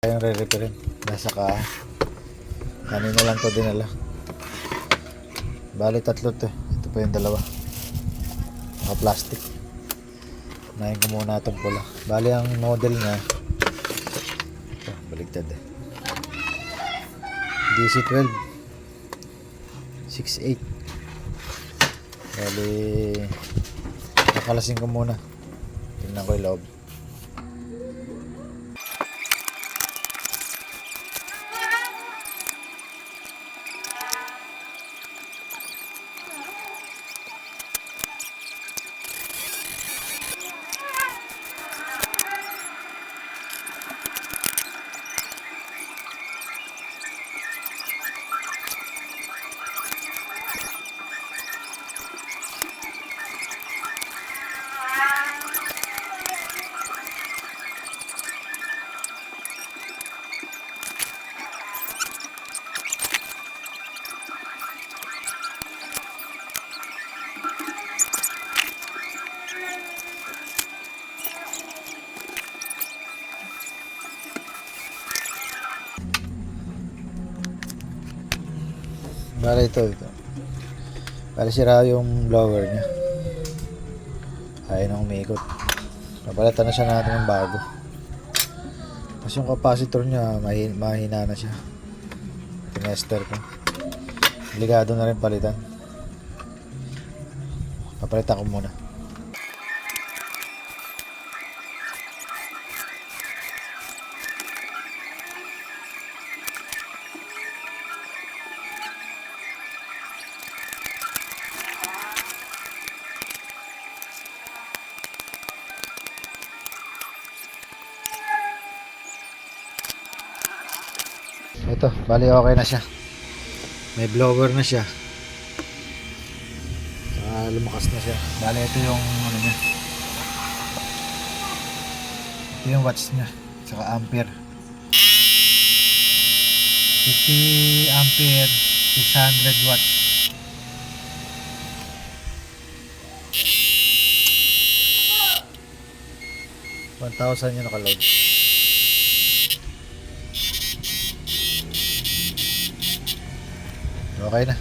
Yung re-repair rin. Nasa kanina lang to dinala. Bali tatlo to. Ito pa yung dalawa. Mga plastic. Unahin ko muna itong pula. Bali ang model niya. Ito, baligtad eh. DC-12 6.8. Bali nakalasin ko muna. Tingnan ko yung loob. Bali ito. Bali sira yung blower niya. Ayaw na umikot. Napalitan na siya natin ng bago. Tapos yung capacitor niya mahina na siya. Tinester ko. Delikado na rin palitan. Papalitan ko muna. Ito, bali okay na siya. May blower na siya. Lumakas na siya. Bali ito yung ano niya. Ito yung watts niya. Saka ampere. 50 ampere, 600 watts. $1,000 yung nakaload. Okay na.